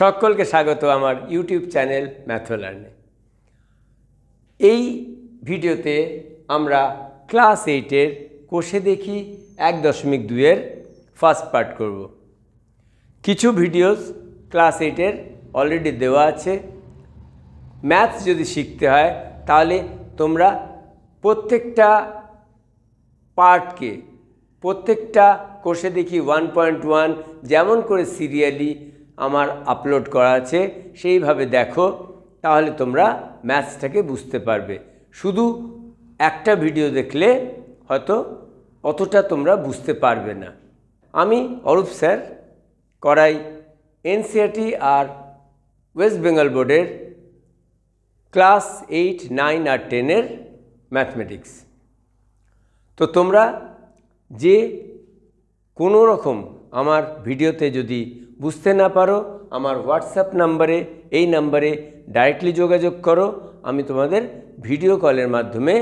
সকলকে স্বাগত আমার ইউটিউব চ্যানেল ম্যাথলার্নে। এই ভিডিওতে আমরা ক্লাস 8-এর কোষে দেখি 1.2-এর ফার্স্ট পার্ট করব। কিছু ভিডিওস ক্লাস 8-এর অলরেডি দেওয়া আছে। ম্যাথস যদি শিখতে হয় তাহলে তোমরা প্রত্যেকটা পার্টকে, প্রত্যেকটা কোষে দেখি 1.1 যেমন করে সিরিয়ালি আমার আপলোড করা আছে সেইভাবে দেখো, তাহলে তোমরা ম্যাথসটাকে বুঝতে পারবে। শুধু একটা ভিডিও দেখলে হয়তো অতটা তোমরা বুঝতে পারবে না। আমি অরূপ স্যার, করাই এনসিইআরটি আর ওয়েস্ট বেঙ্গল বোর্ডের ক্লাস 8, 9 আর 10-এর ম্যাথমেটিক্স। তো তোমরা যে কোনো রকম আমার ভিডিওতে যদি বুঝতে না পারো, আমার হোয়াটসঅ্যাপ নাম্বারে, এই নাম্বারে ডাইরেক্টলি যোগাযোগ করো। আমি তোমাদের ভিডিও কলের মাধ্যমে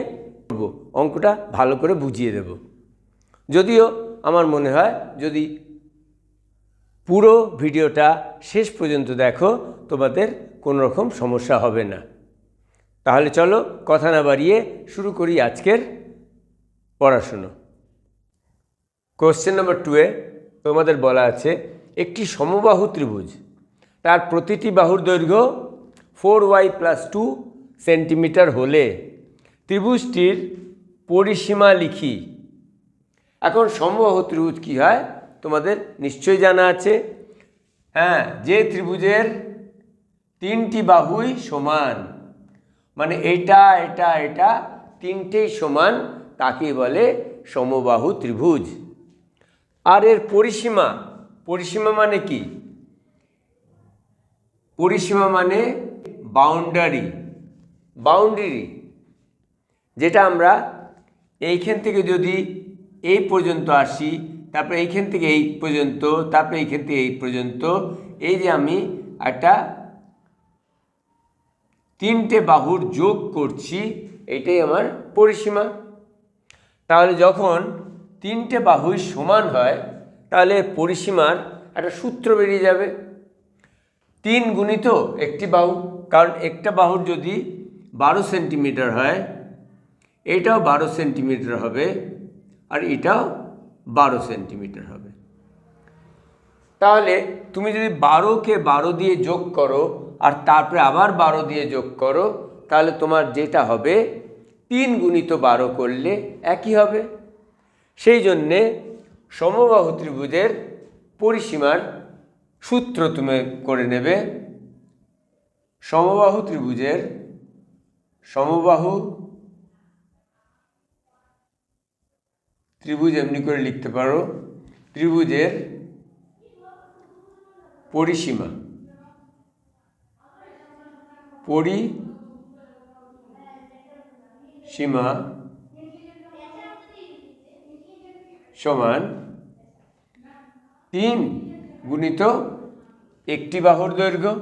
অঙ্কটা ভালো করে বুঝিয়ে দেব। যদিও আমার মনে হয় যদি পুরো ভিডিওটা শেষ পর্যন্ত দেখো তোমাদের কোনো রকম সমস্যা হবে না। তাহলে চলো কথা না বাড়িয়ে শুরু করি আজকের পড়াশুনো। কোশ্চেন নম্বর 2-এ তোমাদের বলা আছে একটি সমবাহু ত্রিভুজ, তার প্রতিটি বাহুর দৈর্ঘ্য 4y + 2 সেন্টিমিটার হলে ত্রিভুজটির পরিসীমা লিখি। এখন সমবাহু ত্রিভুজ কী হয় তোমাদের নিশ্চয়ই জানা আছে। হ্যাঁ, যে ত্রিভুজের 3টি বাহুই সমান, মানে এটা এটা এটা তিনটেই সমান, তাকে বলে সমবাহু ত্রিভুজ। আর এর পরিসীমা, পরিসীমা মানে কি? পরিসীমা মানে বাউন্ডারি, বাউন্ডারি যেটা আমরা এইখান থেকে যদি এই পর্যন্ত আসি, তারপরে এইখান থেকে এই পর্যন্ত, তারপরে এইখান থেকে এই পর্যন্ত, এই যে আমি একটা 3টে বাহুর যোগ করছি, এইটাই আমার পরিসীমা। তাহলে যখন 3টে বাহুই সমান হয় তাহলে পরিসীমার একটা সূত্র বেরিয়ে যাবে, 3 গুণিত একটি বাহু। কারণ একটা বাহুর যদি 12 সেন্টিমিটার হয়, এটাও 12 সেন্টিমিটার হবে, আর এটাও 12 সেন্টিমিটার হবে। তাহলে তুমি যদি 12কে 12 দিয়ে যোগ করো আর তারপরে আবার 12 দিয়ে যোগ করো, তাহলে তোমার যেটা হবে 3 গুণিত 12 করলে একই হবে। সেই জন্যে সমবাহু ত্রিভুজের পরিসীমার সূত্র তুমি করে নেবে। সমবাহু ত্রিভুজের, সমবাহু ত্রিভুজ এমনি করে লিখতে পারো, ত্রিভুজের পরিসীমা, পরিসীমা সমান 3 গুণিত একটি বাহুর দৈর্ঘ্য,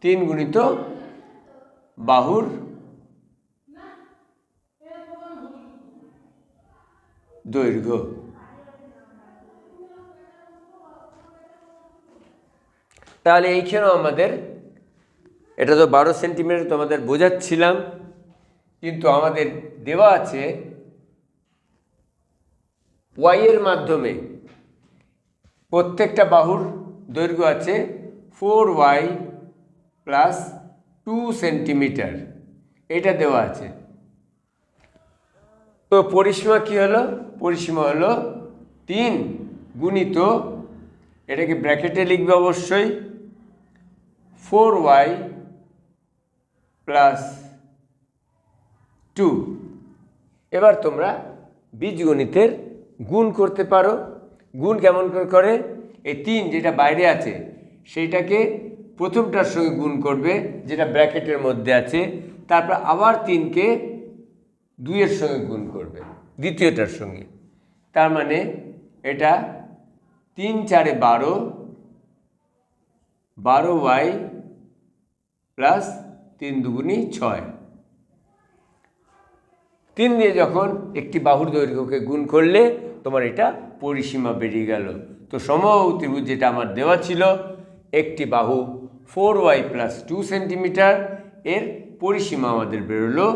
3 গুণিত বাহুর দৈর্ঘ্য। তাহলে এইখানেও আমাদের, এটা তো 12 সেন্টিমিটার তোমাদের বোঝাচ্ছিলাম, কিন্তু আমাদের দেওয়া আছে ওয়াইয়ের মাধ্যমে প্রত্যেকটা বাহুর দৈর্ঘ্য আছে 4y + 2 সেন্টিমিটার, এটা দেওয়া আছে। তো পরিসীমা কি হলো? পরিসীমা হলো 3 গুণিত, এটাকে ব্র্যাকেটে লিখবে অবশ্যই, 4y + 2। এবার তোমরা বীজগণিতের গুণ করতে পারো। গুণ কেমন করে? এই 3 যেটা বাইরে আছে সেইটাকে প্রথমটার সঙ্গে গুণ করবে যেটা ব্র্যাকেটের মধ্যে আছে, তারপর আবার 3কে 2-এর সঙ্গে গুণ করবে দ্বিতীয়টার সঙ্গে। তার মানে এটা 3 4 12, 12y + 3 2 6। 3 দিয়ে যখন একটি বাহুর দৈর্ঘ্যকে গুণ করলে তোমার এটা পরিসীমা বেরিয়ে গেল। তো সমবাহু ত্রিভুজ যেটা আমার দেওয়া ছিল, একটি বাহু 4y প্লাস 2 সেন্টিমিটার, এর পরিসীমা আমাদের বেরোলো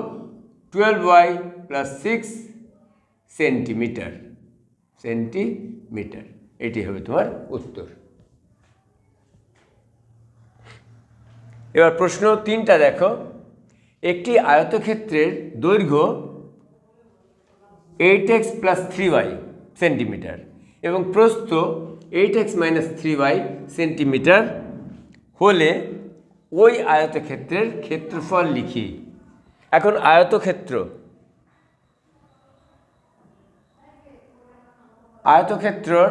12y প্লাস 6 সেন্টিমিটার। এটি হবে তোমার উত্তর। এবার প্রশ্ন 3টা দেখো। একটি আয়তক্ষেত্রের দৈর্ঘ্য 8x প্লাস 3y সেন্টিমিটার এবং প্রস্থ 8x মাইনাস 3y সেন্টিমিটার হলে ওই আয়তক্ষেত্রের ক্ষেত্রফল লিখি। এখন আয়তক্ষেত্রর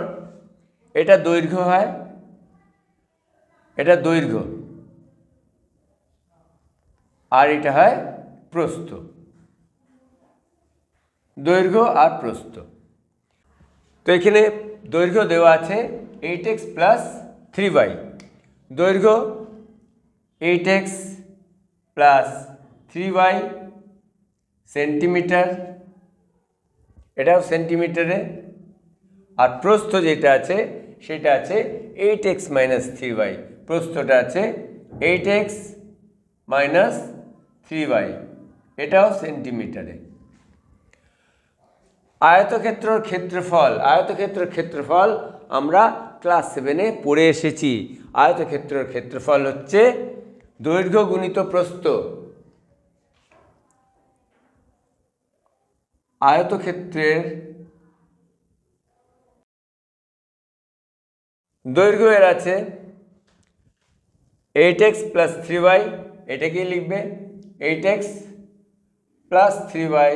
এটা দৈর্ঘ্য হয়, এটা দৈর্ঘ্য, আর এটা হয় প্রস্থ, দৈর্ঘ্য আর প্রস্থ। তো এখানে দৈর্ঘ্য দেওয়া আছে 8x প্লাস 3y, দৈর্ঘ্য 8x প্লাস 3y সেন্টিমিটার, এটাও সেন্টিমিটারে, আর প্রস্থ যেটা আছে সেটা আছে 8x মাইনাস 3y, প্রস্থটা আছে 8x মাইনাস 3y, এটাও সেন্টিমিটারে। আয়তক্ষেত্রের ক্ষেত্রফল আমরা ক্লাস 7-এ পড়ে এসেছি। আয়তক্ষেত্রের ক্ষেত্রফল হচ্ছে দৈর্ঘ্য গুণিত প্রস্থ। আয়তক্ষেত্রের দৈর্ঘ্য এর আছে 8x প্লাস 3y, এটাকেই লিখবে 8x প্লাস 3y,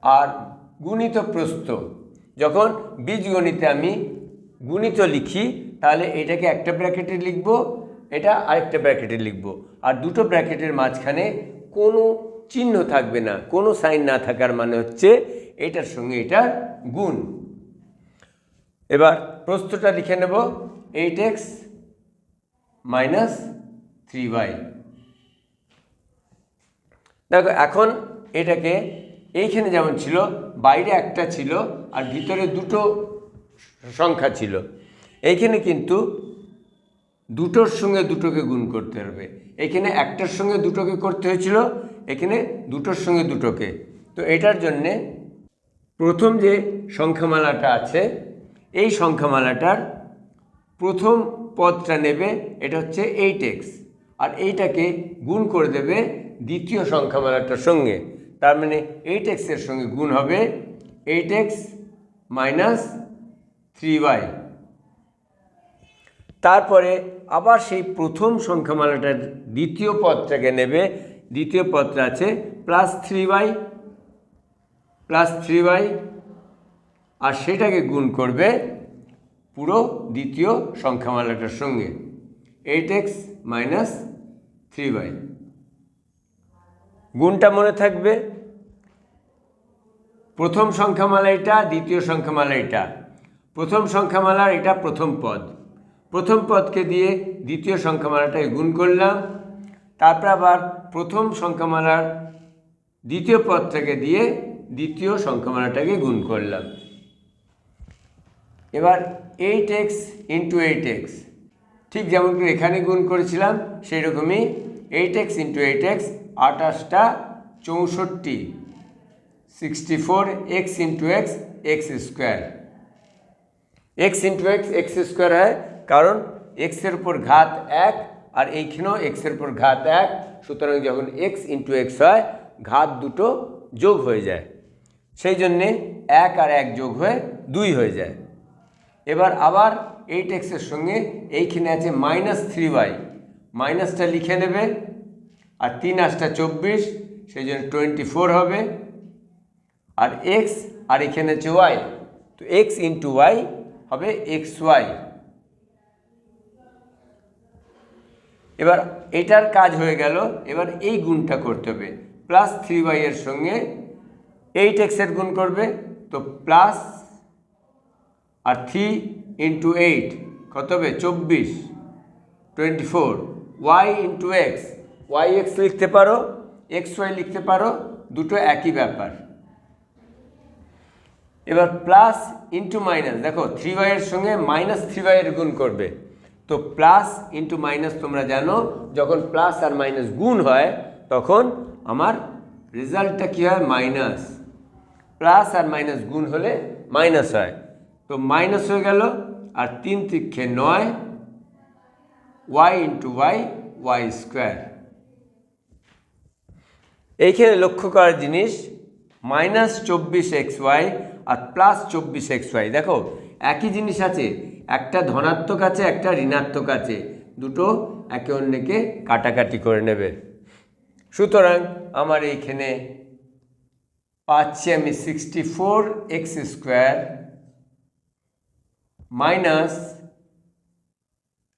আর গুণিত প্রস্থ। যখন বীজগণিতে আমি গুণিত লিখি তাহলে এটাকে একটা ব্র্যাকেটে লিখব, এটা আরেকটা ব্র্যাকেটে লিখব, আর দুটো ব্র্যাকেটের মাঝখানে কোনো চিহ্ন থাকবে না। কোনো সাইন না থাকার মানে হচ্ছে এটার সঙ্গে এটার গুণ। এবার প্রস্থটা লিখে নেব 8x মাইনাস 3y। দেখো এখন এটাকে এইখানে যেমন ছিল, বাইরে একটা ছিল আর ভিতরে দুটো সংখ্যা ছিল, এইখানে কিন্তু দুটোর সঙ্গে দুটোকে গুণ করতে হবে। এখানে একটার সঙ্গে দুটোকে করতে হয়েছিল, এখানে দুটোর সঙ্গে দুটোকে। তো এটার জন্যে প্রথম যে সংখ্যামালাটা আছে এই সংখ্যামালাটার প্রথম পদটা নেবে, এটা হচ্ছে 8x, আর এইটাকে গুণ করে দেবে দ্বিতীয় সংখ্যামালাটার সঙ্গে। তার মানে 8x এর সঙ্গে গুণ হবে 8x মাইনাস 3y। তারপরে আবার সেই প্রথম সংখ্যামালাটার দ্বিতীয় পদটাকে নেবে, দ্বিতীয় পদটা আছে প্লাস 3y, আর সেটাকে গুণ করবে পুরো দ্বিতীয় সংখ্যামালাটার সঙ্গে 8x মাইনাস 3y। গুণটা মনে থাকবে, প্রথম সংখ্যামালা এটা, দ্বিতীয় সংখ্যামালা এটা। প্রথম সংখ্যামালার এটা প্রথম পদ, প্রথম পদকে দিয়ে দ্বিতীয় সংখ্যামালাটাকে গুণ করলাম, তারপর আবার প্রথম সংখ্যামালার দ্বিতীয় পদটাকে দিয়ে দ্বিতীয় সংখ্যামালাটাকে গুণ করলাম। এবার 8x ইন্টু 8x, ঠিক যেমন করে এখানে গুণ করেছিলাম সেই রকমই 8x into 8x, 28টা 64, 64, x into x, x square. X into x, x square হয় কারণ এক্সের উপর ঘাত 1 আর এইখানেও এক্সের উপর ঘাত 1, সুতরাং যখন এক্স ইন্টু এক্স হয় ঘাত দুটো যোগ হয়ে যায়, সেই জন্যে 1 আর 1 যোগ হয়ে 2 হয়ে যায়। এবার আবার 8x এর সঙ্গে এইখানে আছে মাইনাস 3y, মাইনাসটা লিখে নেবে, আর 3 8টা 24, সেই জন্য 24 হবে, আর x আর এখানে আছে y, তো x ইন্টু y হবে xy। এবার এটার কাজ হয়ে গেল, এবার এই গুণটা করতে হবে, প্লাস 3y এর সঙ্গে 8x এর গুণ করবে, তো প্লাস আর 3 ইন্টু 8 কত হবে 24, 24, y into X, Y X লিখতে পারো, এক্স ওয়াই লিখতে পারো, দুটো একই ব্যাপার। এবার প্লাস ইন্টু মাইনাস, দেখো 3y এর সঙ্গে -3y এর গুণ করবে, তো প্লাস ইন্টু মাইনাস তোমরা জানো যখন প্লাস আর মাইনাস গুণ হয় তখন আমার রেজাল্টটা কী হয়, মাইনাস। প্লাস আর মাইনাস গুণ হলে মাইনাস হয়, তো মাইনাস হয়ে গেল, আর 3 তিরিক্ষে 9 y ইন্টু y স্কোয়ার। এইখানে লক্ষ্য করার জিনিস -24xy আর +24xy, দেখো একই জিনিস আছে, একটা ধনাত্মক আছে একটা ঋণাত্মক আছে, দুটো একে অন্যকে কাটাকাটি করে নেবে। সুতরাং আমার এইখানে পাচ্ছি আমি 64x square minus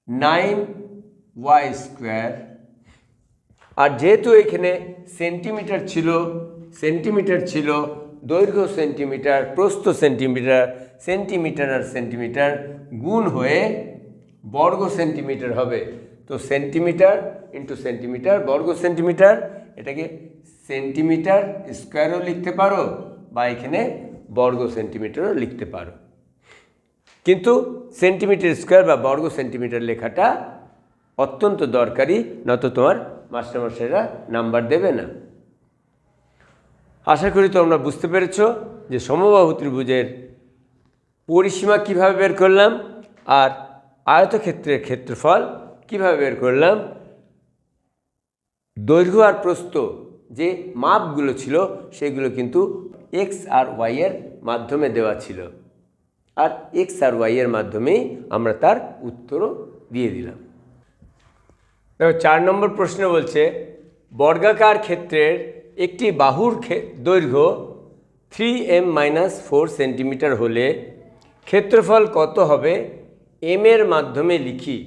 9y square, আর যেহেতু এখানে সেন্টিমিটার ছিল, দৈর্ঘ্য সেন্টিমিটার, প্রস্থ সেন্টিমিটার, সেন্টিমিটার আর সেন্টিমিটার গুণ হয়ে বর্গ সেন্টিমিটার হবে, তো সেন্টিমিটার ইন্টু সেন্টিমিটার বর্গ সেন্টিমিটার, এটাকে সেন্টিমিটার স্কোয়ারও লিখতে পারো বা এখানে বর্গ সেন্টিমিটারও লিখতে পারো, কিন্তু সেন্টিমিটার স্কোয়ার বা বর্গ সেন্টিমিটার লেখাটা অত্যন্ত দরকারি, নয়তো তোমার মাস্টারমশাইরা নাম্বার দেবে না। আশা করি তোমরা বুঝতে পেরেছ যে সমবাহু ত্রিভুজের পরিসীমা কিভাবে বের করলাম আর আয়তক্ষেত্রের ক্ষেত্রফল কিভাবে বের করলাম। দৈর্ঘ্য আর প্রস্থ যে মাপগুলো ছিল সেগুলো কিন্তু এক্স আর ওয়াই এর মাধ্যমে দেওয়া ছিল, আর এক্স আর ওয়াই এর মাধ্যমেই আমরা তার উত্তরও দিয়ে দিলাম। দেখো 4 নম্বর প্রশ্ন বলছে, বর্গাকার ক্ষেত্রের একটি বাহুর দৈর্ঘ্য 3m-4 সেন্টিমিটার হলে ক্ষেত্রফল কত হবে এম এর মাধ্যমে লিখি।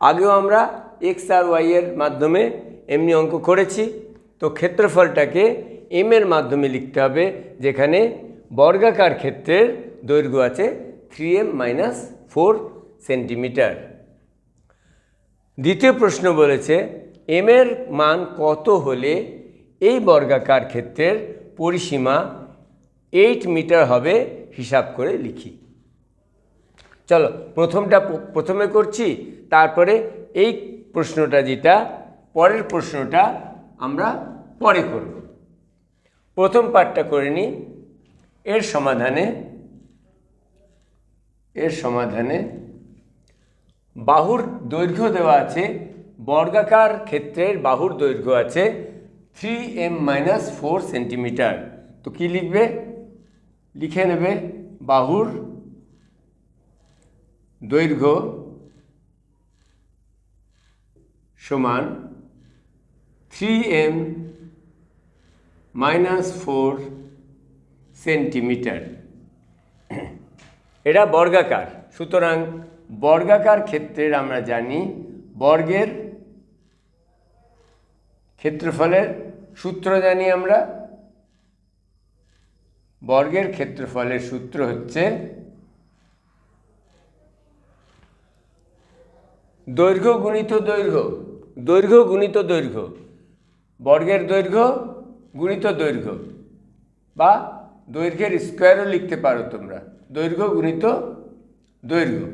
আগেও আমরা এক্স আর ওয়াই এর মাধ্যমে এমনি অঙ্ক করেছি, তো ক্ষেত্রফলটাকে এম এর মাধ্যমে লিখতে হবে, যেখানে বর্গাকার ক্ষেত্রের দৈর্ঘ্য আছে 3m-4 সেন্টিমিটার। দ্বিতীয় প্রশ্ন বলেছে, এম এর মান কত হলে এই বর্গাকার ক্ষেত্রের পরিসীমা 8 মিটার হবে, হিসাব করে লিখি। চলো প্রথমে করছি, তারপরে এই প্রশ্নটা যেটা পরের প্রশ্নটা আমরা পরে করব। প্রথম পার্টটা করে নিই। এর সমাধানে বাহুর দৈর্ঘ্য দেওয়া আছে, বর্গাকার ক্ষেত্রের বাহুর দৈর্ঘ্য আছে 3m-4 সেন্টিমিটার, তো কি লিখবে, লিখে নেবে বাহুর দৈর্ঘ্য সমান 3m-4 সেন্টিমিটার। এটা বর্গাকার, সুতরাং বর্গাকার ক্ষেত্রের আমরা জানি বর্গের ক্ষেত্রফলের সূত্র জানি আমরা। বর্গের ক্ষেত্রফলের সূত্র হচ্ছে দৈর্ঘ্য গুণিত দৈর্ঘ্য, দৈর্ঘ্য গুণিত দৈর্ঘ্য, বর্গের দৈর্ঘ্য গুণিত দৈর্ঘ্য, বা দৈর্ঘ্যের স্কোয়ারও লিখতে পারো তোমরা, দৈর্ঘ্য গুণিত দৈর্ঘ্য।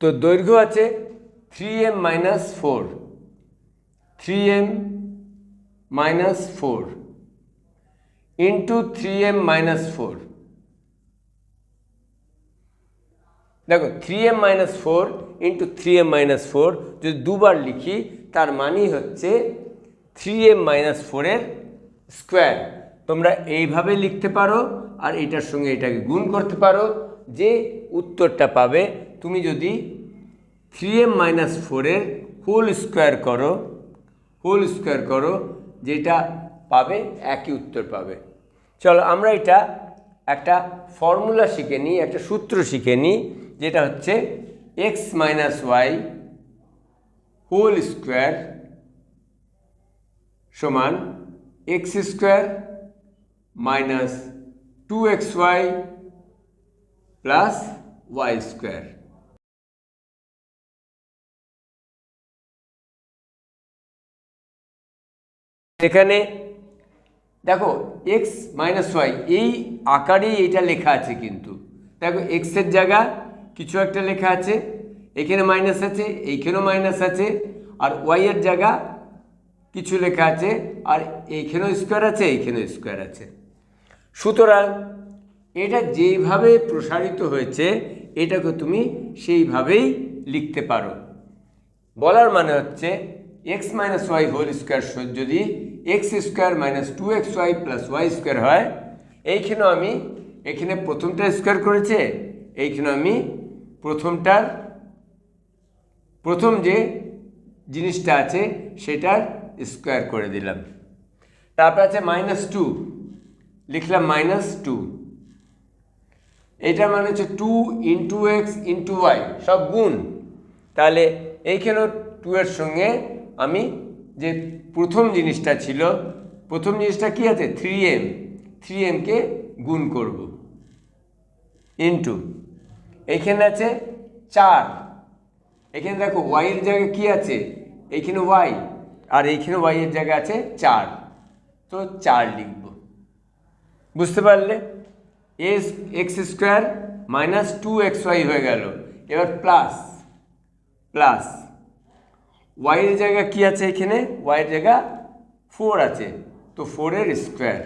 তো দৈর্ঘ্য আছে 3m-4, 3m-4 ইন্টু 3m-4। দেখো 3m-4 ইন্টু 3m-4 যদি দুবার লিখি তার মানই হচ্ছে 3m-4 এর স্কোয়ার। তোমরা এইভাবে লিখতে পারো আর এটার সঙ্গে এটাকে গুণ করতে পারো, যে উত্তরটা পাবে তুমি যদি 3m-4 এর হোল স্কোয়ার করো যেটা পাবে একই উত্তর পাবে। চলো আমরা এটা একটা ফর্মুলা শিখে নিই, একটা সূত্র শিখে নিই, যেটা হচ্ছে x - y হোল স্কোয়ার সমান x² minus 2xy plus y²। এখানে দেখো এক্স মাইনাস ওয়াই এই আকারেই এটা লেখা আছে, কিন্তু দেখো এক্সের জায়গা কিছু একটা লেখা আছে, এখানে মাইনাস আছে, এইখানেও মাইনাস আছে, আর ওয়াইয়ের জায়গা কিছু লেখা আছে, আর এইখানেও স্কোয়ার আছে, এইখানেও স্কোয়ার আছে। সুতরাং এটা যেইভাবে প্রসারিত হয়েছে এটাকে তুমি সেইভাবেই লিখতে পারো। বলার মানে হচ্ছে X minus Y whole square যদি X square minus 2xy plus Y square হয়, এইখানেও আমি এখানে প্রথমটা স্কোয়ার করেছে, এইখানে আমি প্রথম যে জিনিসটা আছে সেটার স্কোয়ার করে দিলাম। তারপর আছে -2, লিখলাম -2, এটা মানে হচ্ছে 2 ইন্টু এক্স ইন্টু ওয়াই, সব গুণ। তাহলে এইখানেও 2 এর সঙ্গে আমি যে প্রথম জিনিসটা ছিল, প্রথম জিনিসটা কি আছে 3m কে গুণ করব, ইন্টু এইখানে আছে 4, এখানে দেখো ওয়াই এর জায়গায় কি আছে, এইখানে ওয়াই, আর এইখানে ওয়াই এর জায়গায় আছে 4, তো 4 লিখব। বুঝতে পারলে? এক্স স্কোয়ার মাইনাস 2xy হয়ে গেল। এবার প্লাস ওয়াইয়ের জায়গা কি আছে, এখানে ওয়াইয়ের জায়গা 4 আছে, তো 4 এর স্কোয়ার।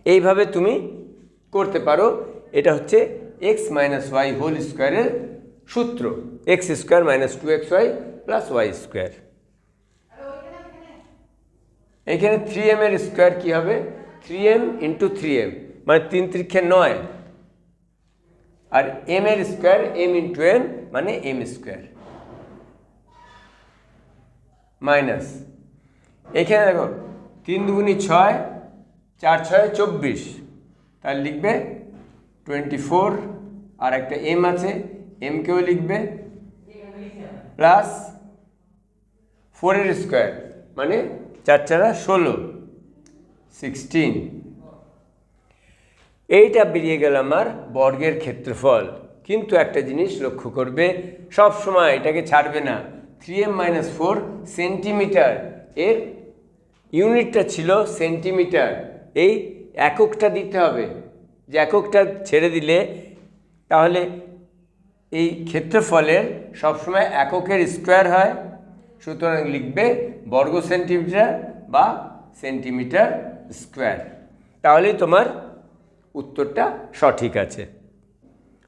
এইভাবে তুমি করতে পারো। এটা হচ্ছে এক্স মাইনাস ওয়াই হোল স্কোয়ারের সূত্র, X square minus 2xy plus Y square. এখানে 3m এর স্কোয়ার কি হবে, 3m ইন্টু 3m মানে 3 × 9, আর m এর স্কোয়ার m ইন্টু n মানে m স্কোয়ার, মাইনাস এখানে দেখো 3 দুগুণী 6, 4 6 24, তাহলে লিখবে 24, আর একটা m আছে, m কেও লিখবে, প্লাস 4 এর স্কোয়ার মানে 4 4 16, 16। এইটা বেরিয়ে গেল আমার বর্গের ক্ষেত্রফল। কিন্তু একটা জিনিস লক্ষ্য করবে, সব সময় এটাকে ছাড়বে না। 3m - 4 সেন্টিমিটার, এর ইউনিটটা ছিল সেন্টিমিটার, এই এককটা দিতে হবে। যে এককটা ছেড়ে দিলে তাহলে এই ক্ষেত্রফলের সবসময় এককের স্কোয়ার হয়, সুতরাং লিখবে বর্গ সেন্টিমিটার বা সেন্টিমিটার স্কোয়ার, তাহলেই তোমার উত্তরটা সঠিক আছে।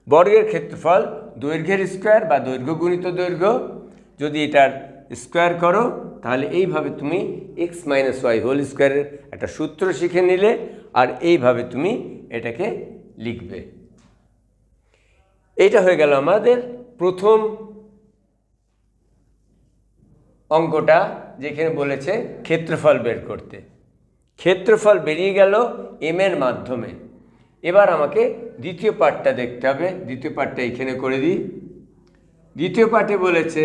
বর্গের ক্ষেত্রফল দৈর্ঘ্যের স্কোয়ার বা দৈর্ঘ্য গুণিত দৈর্ঘ্য, যদি এটার স্কোয়ার করো তাহলে এইভাবে তুমি এক্স মাইনাস ওয়াই হোল স্কোয়ারের একটা সূত্র শিখে নিলে, আর এইভাবে তুমি এটাকে লিখবে। এইটা হয়ে গেল আমাদের প্রথম অঙ্কটা, যেখানে বলেছে ক্ষেত্রফল বের করতে। ক্ষেত্রফল বেরিয়ে গেল এম এর মাধ্যমে। এবার আমাকে দ্বিতীয় পার্টটা দেখতে হবে। দ্বিতীয় পার্টটা এখানে করে দিই। দ্বিতীয় পার্টে বলেছে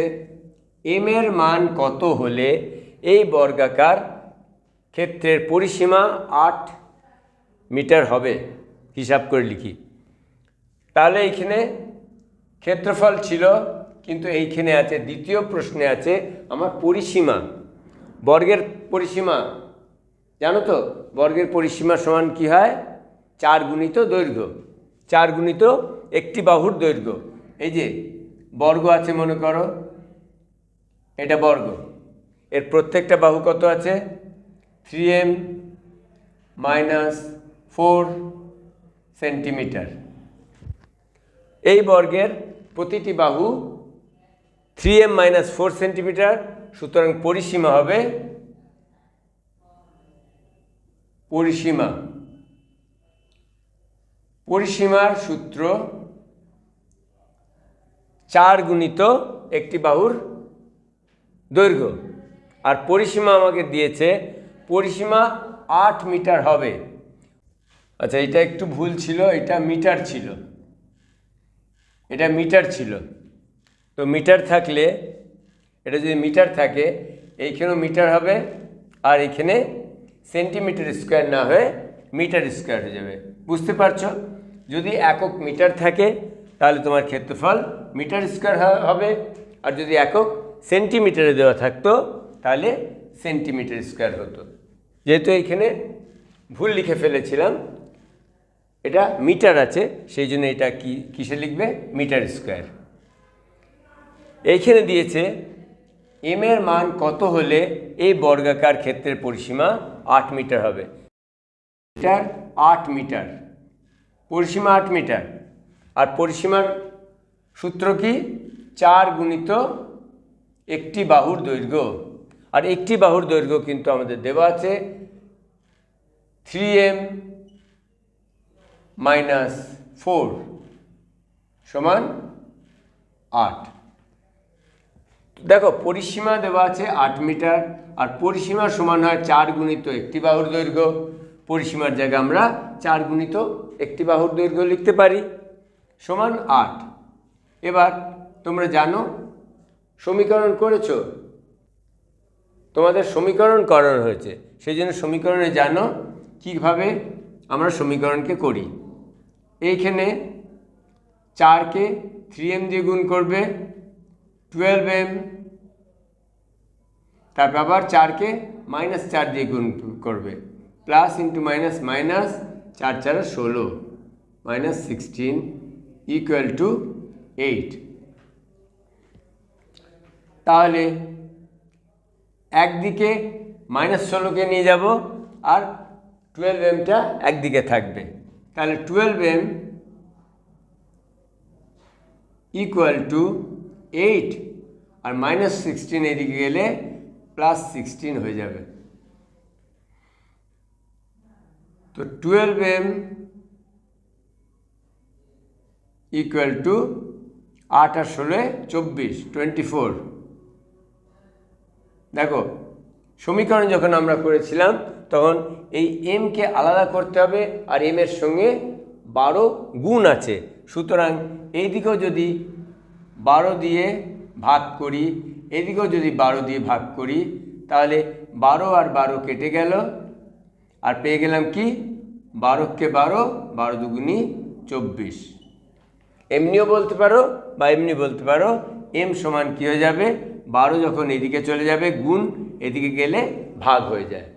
এম এর মান কত হলে এই বর্গাকার ক্ষেত্রের পরিসীমা 8 মিটার হবে। হিসাব করে লিখি। তাহলে এইখানে ক্ষেত্রফল ছিল, কিন্তু এইখানে আছে, দ্বিতীয় প্রশ্নে আছে আমার পরিসীমা। বর্গের পরিসীমা জানো তো, বর্গের পরিসীমা সমান কি হয়, 4 গুণিত দৈর্ঘ্য, 4 গুণিত একটি বাহুর দৈর্ঘ্য। এই যে বর্গ আছে, মনে করো এটা বর্গ, এর প্রত্যেকটা বাহু কত আছে, 3m - 4 সেন্টিমিটার। এই বর্গের প্রতিটি বাহু 3m - 4 সেন্টিমিটার, সুতরাং পরিসীমা হবে, পরিসীমার সূত্র 4 গুণিত একটি বাহুর দৈর্ঘ্য, আর পরিসীমা আমাকে দিয়েছে, পরিসীমা 8 মিটার হবে। আচ্ছা, এটা একটু ভুল ছিল, এটা মিটার ছিল, এটা মিটার ছিল। তো মিটার থাকলে, এটা যদি মিটার থাকে, এইখানেও মিটার হবে, আর এখানে সেন্টিমিটার স্কোয়ার না হয়ে মিটার স্কোয়ার হয়ে যাবে। বুঝতে পারছো? যদি একক মিটার থাকে তাহলে তোমার ক্ষেত্রফল মিটার স্কোয়ার হবে, আর যদি একক সেন্টিমিটারে দেওয়া থাকতো তাহলে সেন্টিমিটার স্কোয়ার হতো। যেহেতু এইখানে ভুল লিখে ফেলেছিলাম, এটা মিটার আছে, সেই জন্য এটা কিসে লিখবে, মিটার স্কোয়ার। এইখানে দিয়েছে এম এর মান কত হলে এই বর্গাকার ক্ষেত্রের পরিসীমা 8 মিটার হবে। মিটার 8 মিটার, পরিসীমা 8 মিটার। আর পরিসীমার সূত্র কি, 4 গুণিত একটি বাহুর দৈর্ঘ্য। আর একটি বাহুর দৈর্ঘ্য কিন্তু আমাদের দেওয়া আছে 3m - 4 সমান 8। দেখো পরিসীমা দেওয়া আছে 8 মিটার, আর পরিসীমা সমান হয় 4 গুণিত একটি বাহুর দৈর্ঘ্য। পরিসীমার জায়গায় আমরা 4 গুণিত একটি বাহুর দৈর্ঘ্য লিখতে পারি, সমান 8। এবার তোমরা জানো সমীকরণ করেছো, তোমাদের সমীকরণ করানো হয়েছে, সেই জন্য সমীকরণে জানো কিভাবে আমরা সমীকরণকে করি। এইখানে 4কে 3m দিয়ে গুণ করবে, 12m, তারপর আবার 4কে -4 দিয়ে গুণ করবে, plus into minus minus, 4 4 16 -16 equal to 8। তাহলে একদিকে -16কে নিয়ে যাব আর 12mটা একদিকে থাকবে, তাহলে 12m ইকুয়াল টু 8, আর -16 এদিকে গেলে +16 হয়ে যাবে। তো 12m ইকুয়াল টু 8 আর 16 24, 24। দেখো সমীকরণ যখন আমরা করেছিলাম তখন এই এমকে আলাদা করতে হবে, আর এম এর সঙ্গে 12 গুণ আছে, সুতরাং এইদিকেও যদি 12 দিয়ে ভাগ করি, এদিকেও যদি 12 দিয়ে ভাগ করি, তাহলে 12 আর 12 কেটে গেল, আর পেয়ে গেলাম কি 12কে 12, 12 দুগুণী 24। এমনিও বলতে পারো বা এমনি বলতে পারো, এম সমান কী হয়ে যাবে, 12 যখন এদিকে চলে যাবে গুণ, এদিকে গেলে ভাগ হয়ে যায়।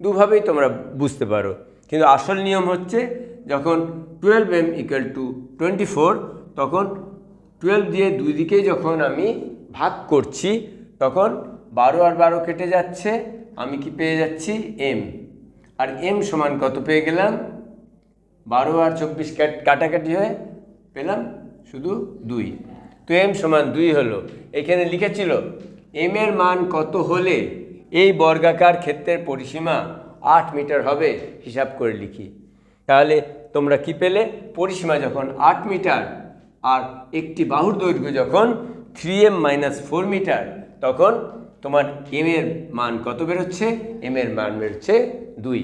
দুভাবেই তোমরা বুঝতে পারো, কিন্তু আসল নিয়ম হচ্ছে যখন 12m ইকুয়াল টু 24, তখন 12 দিয়ে দুই দিকেই যখন আমি ভাগ করছি, তখন 12 আর 12 কেটে যাচ্ছে, আমি কি পেয়ে যাচ্ছি m। আর m সমান কত পেয়ে গেলাম, 12 আর 24 কাটাকাটি হয়ে পেলাম শুধু 2। তো m সমান 2 হলো। এখানে লিখেছিল m এর মান কত হলে এই বর্গাকার ক্ষেত্রের পরিসীমা 8 মিটার হবে, হিসাব করে লিখি। তাহলে তোমরা কি পেলে, পরিসীমা যখন 8 মিটার আর একটি বাহুর দৈর্ঘ্য যখন 3m - 4 মিটার, তখন তোমার m এর মান কত বেরোচ্ছে, m এর মান বেরোচ্ছে 2।